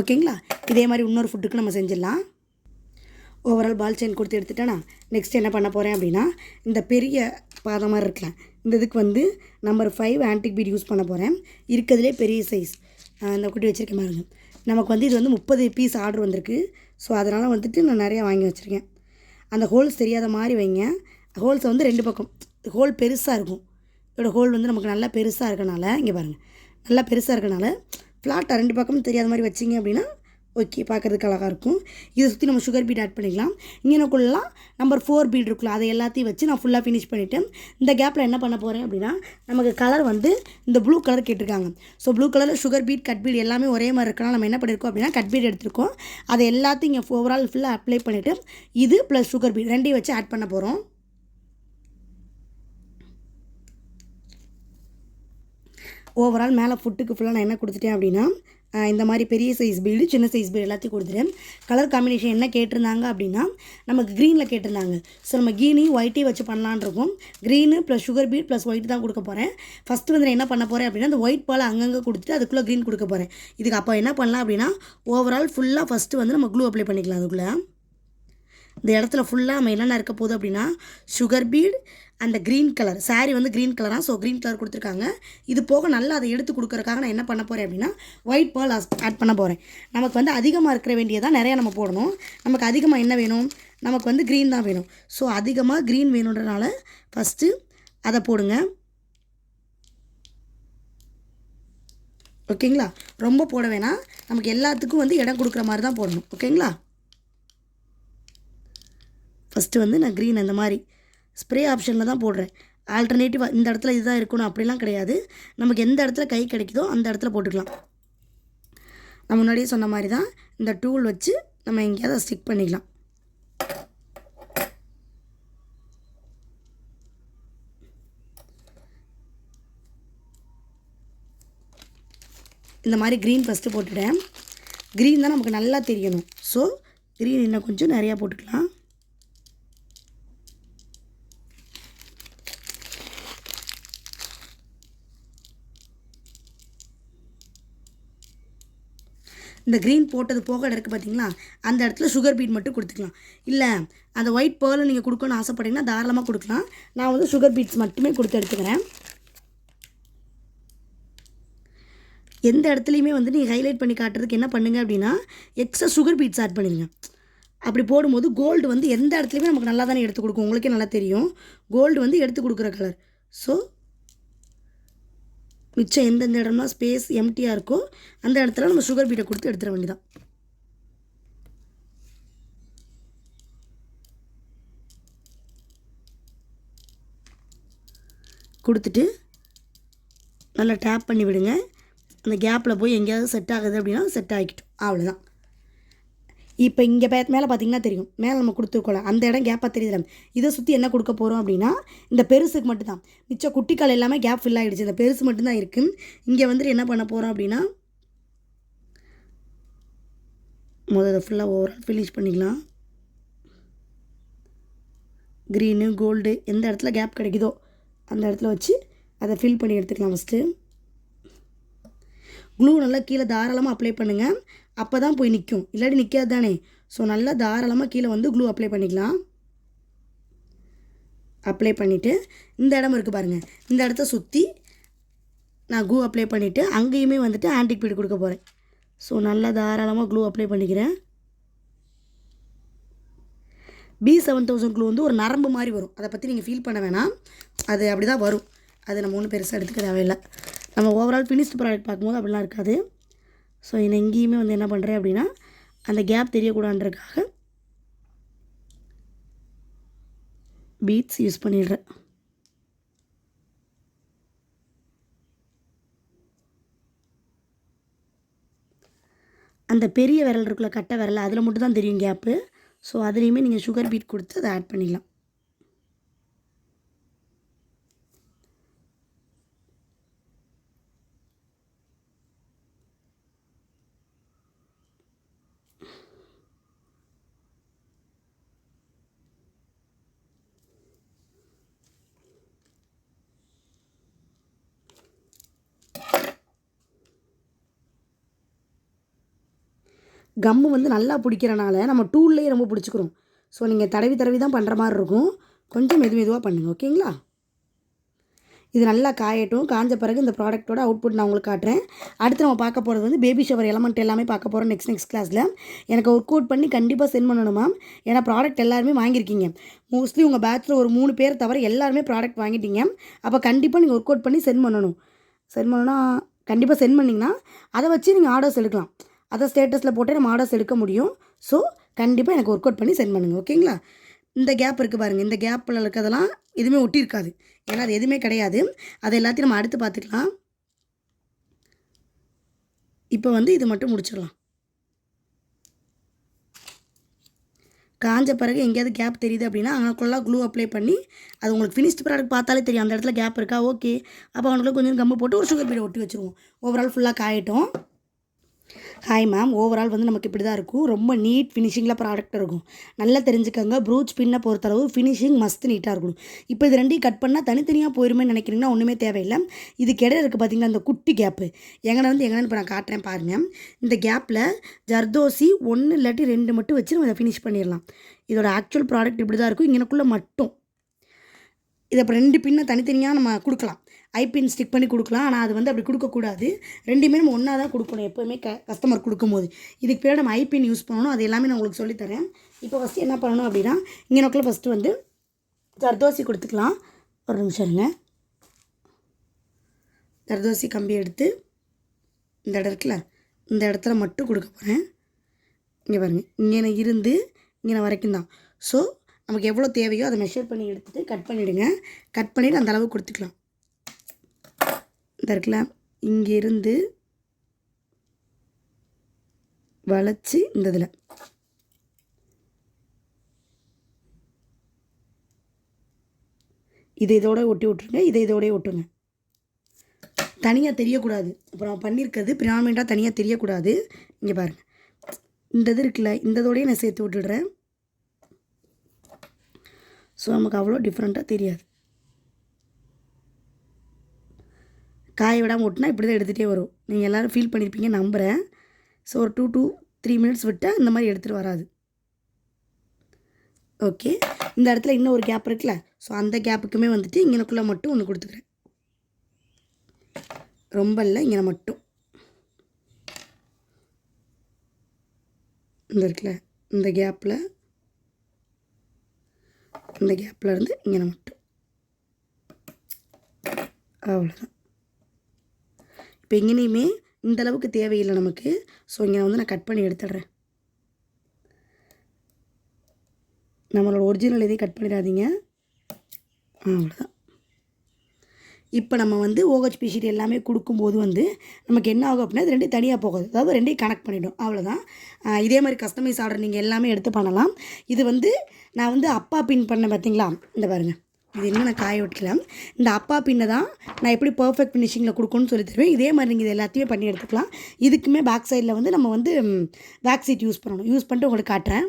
ஓகேங்களா. இதே மாதிரி இன்னொரு ஃபுட்டுக்கு நம்ம செஞ்சிடலாம். ஓவரால் பால் செயின் கொடுத்து எடுத்துட்டேன்னா நெக்ஸ்ட் என்ன பண்ண போகிறேன் அப்படின்னா, இந்த பெரிய பாதம் மாதிரி இருக்கலாம், இந்த இதுக்கு வந்து நம்பர் 5 ஆன்டிக் பீட் யூஸ் பண்ண போகிறேன். இருக்கிறதுலே பெரிய சைஸ் இந்த குட்டி வச்சுருக்கேன் பாருங்க. நமக்கு வந்து இது வந்து 30 பீஸ் ஆர்டர் வந்திருக்கு. ஸோ அதனால் வந்துட்டு நான் நிறையா வாங்கி வச்சுருக்கேன். அந்த ஹோல்ஸ் தெரியாத மாதிரி வைங்க. ஹோல்ஸை வந்து 2 பக்கம் ஹோல் பெருசாக இருக்கும். இதோட ஹோல் வந்து நமக்கு நல்லா பெருசாக இருக்கனால இங்கே பாருங்கள், நல்லா பெருசாக இருக்கனால ஃப்ளாட்டாக 2 பக்கமும் தெரியாத மாதிரி வச்சிங்க அப்படின்னா ஓகே, பார்க்குறதுக்கு அழகாக இருக்கும். இதை சுற்றி நம்ம சுகர் பீட் ஆட் பண்ணிக்கலாம். இங்கேனக்குள்ளலாம் நம்பர் 4 பீட் இருக்குல்ல, அதை எல்லாத்தையும் வச்சு நான் ஃபுல்லாக ஃபினிஷ் பண்ணிவிட்டேன். இந்த கேப்பில் என்ன பண்ண போகிறேன் அப்படின்னா, நமக்கு கலர் வந்து இந்த ப்ளூ கலர் கேட்டிருக்காங்க. ஸோ ப்ளூ கலரில் சுகர் பீட் கட் பீட் எல்லாமே ஒரே மாதிரி இருக்கனால நம்ம என்ன பண்ணியிருக்கோம் அப்படின்னா கட் பீட் எடுத்துருக்கோம். அதை எல்லாத்தையும் இங்கே ஓவரால் ஃபுல்லாக அப்ளை பண்ணிவிட்டு இது ப்ளஸ் சுகர் பீட் ரெண்டையும் வச்சு ஆட் பண்ண போகிறோம். ஓவரால் மேலே ஃபுட்டுக்கு ஃபுல்லாக நான் என்ன கொடுத்துட்டேன் அப்படின்னா, இந்த மாதிரி பெரிய சைஸ் பீடு சின்ன சைஸ் பீடு எல்லாத்தையும் கொடுத்துட்டேன். கலர் காம்பினேஷன் என்ன கேட்டிருந்தாங்க அப்படின்னா, நமக்கு க்ரீனில் கேட்டிருந்தாங்க. ஸோ நம்ம க்ரீனையும் ஒயிட்டையும் வச்சு பண்ணலான் இருக்கோம். Green plus sugar beat plus white தான் கொடுக்க போகிறேன். ஃபஸ்ட்டு வந்து நான் என்ன பண்ண போகிறேன் அப்படின்னா, அந்த ஒயிட் பால் அங்கங்கே கொடுத்துட்டு அதுக்குள்ளே க்ரீன் கொடுக்க போகிறேன். இதுக்கு அப்போ என்ன பண்ணலாம் அப்படின்னா, ஓவரால் ஃபுல்லாக ஃபஸ்ட்டு வந்து நம்ம க்ளூ அப்ளை பண்ணிக்கலாம். அதுக்குள்ளே இந்த இடத்துல ஃபுல்லாக நம்ம என்னென்ன இருக்க போகுது அப்படின்னா, சுகர் பீட் அந்த க்ரீன் கலர் சாரீ வந்து க்ரீன் கலராக, ஸோ க்ரீன் கலர் கொடுத்துருக்காங்க. இது போக நல்லா அதை எடுத்து கொடுக்குறக்காக நான் என்ன பண்ண போகிறேன் அப்படின்னா, ஒயிட் பால் ஆட் பண்ண போகிறேன். நமக்கு வந்து அதிகமாக இருக்கிற வேண்டியதான் நிறையா நம்ம போடணும். நமக்கு அதிகமாக என்ன வேணும், நமக்கு வந்து க்ரீன் தான் வேணும். ஸோ அதிகமாக க்ரீன் வேணுன்றனால ஃபஸ்ட்டு அதை போடுங்க. ஓகேங்களா. ரொம்ப போட வேணாம், நமக்கு எல்லாத்துக்கும் வந்து இடம் கொடுக்குற மாதிரி தான் போடணும். ஓகேங்களா. ஃபஸ்ட்டு வந்து நான் க்ரீன் அந்த மாதிரி ஸ்ப்ரே ஆப்ஷனில் தான் போடுறேன். ஆல்டர்னேட்டிவாக இந்த இடத்துல இதுதான் இருக்கணும் அப்படிலாம் கிடையாது. நமக்கு எந்த இடத்துல கை கிடைக்குதோ அந்த இடத்துல போட்டுக்கலாம். நான் முன்னாடியே சொன்ன மாதிரி தான் இந்த டூல் வச்சு நம்ம எங்கேயாவது ஸ்டிக் பண்ணிக்கலாம். இந்த மாதிரி க்ரீன் ஃபஸ்ட்டு போட்டுட்டேன். க்ரீன் தான் நமக்கு நல்லா தெரியணும். ஸோ க்ரீன் இன்னும் கொஞ்சம் நிறையா போட்டுக்கலாம். இந்த க்ரீன் போட்டது போக இருக்குது பார்த்தீங்களா, அந்த இடத்துல சுகர் பீட் மட்டும் கொடுத்துக்கலாம். இல்லை அந்த ஒயிட் பேர்லை நீங்கள் கொடுக்கணும்னு ஆசைப்பட்டீங்கன்னா தாராளமாக கொடுக்கலாம். நான் வந்து சுகர் பீட்ஸ் மட்டுமே கொடுத்து எடுத்துக்கிறேன். எந்த இடத்துலையுமே வந்து நீங்கள் ஹைலைட் பண்ணி காட்டுறதுக்கு என்ன பண்ணுங்க அப்படின்னா, எக்ஸ்ட்ரா சுகர் பீட்ஸ் ஆட் பண்ணிடுங்க. அப்படி போடும்போது கோல்டு வந்து எந்த இடத்துலையுமே நமக்கு நல்லா தானே எடுத்து கொடுக்கும். உங்களுக்கே நல்லா தெரியும் கோல்டு வந்து எடுத்து கொடுக்குற கலர். ஸோ மிச்சம் எந்தெந்த இடம்னா ஸ்பேஸ் எம்டியாக இருக்கோ அந்த இடத்துல நம்ம சுகர் பீட்டை கொடுத்து எடுத்துட வேண்டியதான். கொடுத்துட்டு நல்லா டேப் பண்ணி விடுங்க. அந்த கேப்பில் போய் எங்கேயாவது செட் ஆகுது அப்படின்னா செட் ஆகிக்கிட்டோம். அவ்வளோதான். இப்போ இங்கே மேலே பார்த்தீங்கன்னா தெரியும், மேலே நம்ம கொடுத்துருக்கோம் அந்த இடம் கேப்பாக தெரியுது. இதை சுற்றி என்ன கொடுக்க போகிறோம் அப்படின்னா, இந்த பெருசுக்கு மட்டும்தான். மிச்சம் குட்டிக்கால் எல்லாமே கேப் ஃபில் ஆகிடுச்சு. இந்த பெருசு மட்டும்தான் இருக்குது. இங்கே வந்துட்டு என்ன பண்ண போகிறோம் அப்படின்னா, முதல்ல ஃபுல்லாக ஓவரால் ஃபினிஷ் பண்ணிக்கலாம். க்ரீனு கோல்டு எந்த இடத்துல கேப் கிடைக்குதோ அந்த இடத்துல வச்சு அதை ஃபில் பண்ணி எடுத்துக்கலாம். ஃபஸ்ட்டு க்ளூ நல்லா கீழே தாராளமாக அப்ளை பண்ணுங்கள். அப்போ தான் போய் நிற்கும், இல்லாட்டி நிற்காது தானே. ஸோ நல்லா தாராளமாக கீழே வந்து க்ளூ அப்ளை பண்ணிக்கலாம். அப்ளை பண்ணிவிட்டு இந்த இடம் இருக்குது பாருங்கள், இந்த இடத்த சுற்றி நான் க்ளூ அப்ளை பண்ணிவிட்டு அங்கேயுமே வந்துட்டு ஆன்டிக் பீட் கொடுக்க போகிறேன். ஸோ நல்லா தாராளமாக க்ளூ அப்ளை பண்ணிக்கிறேன். B7000 க்ளூ வந்து ஒரு நரம்பு மாதிரி வரும். அதை பற்றி நீங்கள் ஃபீல் பண்ண வேணாம், அது அப்படி தான் வரும். அது நம்ம ஒன்றும் பெருசாக எடுத்துக்க தேவையில்லை. நம்ம ஓவரால் ஃபினிஷ்டு ப்ராடக்ட் பார்க்கும்போது அப்படிலாம் இருக்காது. ஸோ நான் எங்கேயுமே வந்து என்ன பண்ணுறேன் அப்படின்னா, அந்த கேப் தெரியக்கூடாதுன்றதுக்காக பீட்ஸ் யூஸ் பண்ணிடுறேன். அந்த பெரிய விரல் இருக்குல்ல, கட்டை விரல், அதில் மட்டும் தான் தெரியும் கேப்பு. ஸோ அதுலேயுமே நீங்கள் சுகர் பீட் கொடுத்து அதை ஆட் பண்ணிக்கலாம். கம்மு வந்து நல்லா பிடிக்கிறனால நம்ம டூல்லேயே ரொம்ப பிடிச்சிக்கிறோம். ஸோ நீங்கள் தடவி தடவி தான் பண்ணுற மாதிரி இருக்கும். கொஞ்சம் மெதுவாக பண்ணுங்கள், ஓகேங்களா? இது நல்லா காயட்டும். காஞ்ச பிறகு இந்த ப்ராடக்ட்டோட அவுட்புட் நான் உங்களுக்கு காட்டுறேன். அடுத்து நம்ம பார்க்க போகிறது வந்து பேபி ஷவர் எலமெண்ட் எல்லாமே பார்க்க போகிறோம் நெக்ஸ்ட் கிளாஸில். எனக்கு ஒர்க் அவுட் பண்ணி கண்டிப்பாக சென்ட் பண்ணணும் மேம். ஏன்னா ப்ராடக்ட் எல்லாருமே வாங்கியிருக்கீங்க. மோஸ்ட்லி உங்கள் பேட்சில் ஒரு 3 பேர் தவிர எல்லாருமே ப்ராடக்ட் வாங்கிட்டீங்க. அப்போ கண்டிப்பாக நீங்கள் ஒர்க் அவுட் பண்ணி சென்ட் பண்ணணும். சென்ட் பண்ணணும்னா கண்டிப்பாக சென்ட் பண்ணிங்கன்னா அதை வச்சு நீங்கள் ஆர்டர்ஸ் எடுக்கலாம். அதை ஸ்டேட்டஸில் போட்டு நம்ம ஆர்டர்ஸ் எடுக்க முடியும். ஸோ கண்டிப்பாக எனக்கு ஒர்க் அவுட் பண்ணி சென்ட் பண்ணுங்கள், ஓகேங்களா? இந்த கேப் இருக்குது பாருங்கள். இந்த கேப்பில் இருக்கிறதெல்லாம் எதுவுமே ஒட்டியிருக்காது. ஏன்னா அது எதுவுமே கிடையாது. அது எல்லாத்தையும் நம்ம அடுத்து பார்த்துக்கலாம். இப்போ வந்து இது மட்டும் முடிச்சிடலாம். காஞ்ச பிறகு எங்கேயாவது கேப் தெரியுது அப்படின்னா அவனுக்குள்ளே க்ளூ அப்ளை பண்ணி அது உங்களுக்கு ஃபினிஷ்டு ப்ராடக்ட் பார்த்தாலே தெரியும் அந்த இடத்துல கேப் இருக்கா. ஓகே, அப்போ அவனுக்குள்ள கொஞ்சம் கம்மு போட்டு ஒரு சுகர் பீடை ஒட்டி வச்சுருவோம். ஓவரால் ஃபுல்லாக காயட்டும். ஹாய் மேம், ஓவரால் வந்து நமக்கு இப்படி தான் இருக்கும். ரொம்ப நீட் ஃபினிஷிங்கில் ப்ராடக்ட் இருக்கும். நல்லா தெரிஞ்சுக்கோங்க, ப்ரூச் பின்னை பொறுத்தளவு ஃபினிஷிங் மஸ்ட் நீட்டாக இருக்கணும். இப்போ இது ரெண்டையும் கட் பண்ணால் தனித்தனியாக போயிருமே நினைக்கிறீங்கன்னா ஒன்றுமே தேவையில்லை. இதுக்கு இடையில இருக்குது பார்த்தீங்கன்னா அந்த குட்டி கேப்பு எங்கன்னு இப்போ நான் காட்டுறேன் பாருங்கள். இந்த கேப்பில் ஜர்தோசி 1 இல்லாட்டி 2 மட்டும் வச்சு நம்ம இதை ஃபினிஷ் பண்ணிடலாம். இதோட ஆக்சுவல் ப்ராடக்ட் இப்படி தான் இருக்கும். இங்கனக்குள்ளே மட்டும் இதை இப்போ 2 பின்னை தனித்தனியாக நம்ம கொடுக்கலாம். ஐபின் ஸ்டிக் பண்ணி கொடுக்கலாம். ஆனால் அது வந்து அப்படி கொடுக்கக்கூடாது. ரெண்டுமே நம்ம ஒன்றா தான் கொடுக்கணும் எப்போவுமே கஸ்டமர் கொடுக்கும்போது. இதுக்கு பேர் நம்ம ஐபின் யூஸ் பண்ணணும். அது எல்லாமே நான் உங்களுக்கு சொல்லித்தரேன். இப்போ ஃபஸ்ட்டு என்ன பண்ணணும் அப்படின்னா இங்கே நோக்கில் ஃபஸ்ட்டு வந்து ஜர்தோசி கொடுத்துக்கலாம். ஒரு நிமிஷம் இருங்க. ஜர்தோசி கம்பி எடுத்து இந்த இடம் இருக்குல்ல, இந்த இடத்துல மட்டும் கொடுக்க போகிறேன். இங்கே பாருங்கள், இங்கே இருந்து இங்கே வரைக்கும் தான். ஸோ நமக்கு எவ்வளோ தேவையோ அதை மெஷர் பண்ணி எடுத்துகிட்டு கட் பண்ணிவிடுங்க. கட் பண்ணிவிட்டு அந்த அளவு கொடுத்துக்கலாம். இந்த இருக்குல்ல, இங்கே இருந்து வளைச்சி இந்த இதில் இதை இதோட ஒட்டி விட்ருங்க. இதை இதோடய ஒட்டுங்க. தனியாக தெரியக்கூடாது. இப்போ நம்ம பண்ணியிருக்கிறது ப்ரிடாமினெண்ட்டாக தனியாக தெரியக்கூடாது. இங்கே பாருங்கள், இந்த இது இருக்குல்ல, இந்த இதோடய நான் சேர்த்து விட்டுடுறேன். ஸோ நமக்கு அவ்வளோ டிஃப்ரெண்ட்டாக தெரியாது. காய விடாமல் ஓட்டினா இப்படி தான் எடுத்துகிட்டே வரும். நீங்கள் எல்லோரும் ஃபீல் பண்ணியிருப்பீங்க நம்புகிறேன். ஸோ ஒரு 2 to 3 minutes விட்டால் இந்த மாதிரி எடுத்துகிட்டு வராது. ஓகே, இந்த இடத்துல இன்னும் ஒரு கேப் இருக்குல்ல, ஸோ அந்த கேப்புக்குமே வந்துட்டு இங்கனக்குள்ளே மட்டும் ஒன்று கொடுத்துக்கிறேன். ரொம்ப இல்லை, இங்கே மட்டும் இந்த இருக்குல்ல, இந்த கேப்பில் இருந்து இங்கே மட்டும், அவ்வளோதான். இப்போ எங்கேயுமே இந்தளவுக்கு தேவையில்லை நமக்கு. ஸோ இங்கே வந்து நான் கட் பண்ணி எடுத்துடுறேன். நம்மளோட ஒரிஜினல் எதையும் கட் பண்ணிடாதீங்க. அவ்வளோதான். இப்போ நம்ம வந்து OHP ஷீட் எல்லாமே கொடுக்கும்போது வந்து நமக்கு என்ன ஆகும் அப்படின்னா இது 2 தனியாக போகாது. அதாவது 2 கனெக்ட் பண்ணிவிடும். அவ்வளோதான். இதே மாதிரி கஸ்டமைஸ் ஆர்டர் நீங்கள் எல்லாமே எடுத்து பண்ணலாம். இது வந்து நான் வந்து அப்பா பின் பண்ணேன் பார்த்தீங்களா, இந்த பாருங்கள். இது இன்னும் நான் காய விட்டுக்கலாம். இந்த அப்பா பின்னை தான் நான் எப்படி பர்ஃபெக்ட் ஃபினிஷிங்கில் கொடுக்கணும்னு சொல்லி தருவேன். இதே மாதிரி நீங்கள் இது எல்லாத்தையுமே பண்ணி எடுத்துக்கலாம். இதுக்குமே பேக் சைடில் வந்து நம்ம வந்து வேக்ஸ் சீட் யூஸ் பண்ணணும். யூஸ் பண்ணிட்டு உங்களுக்கு காட்டுறேன்.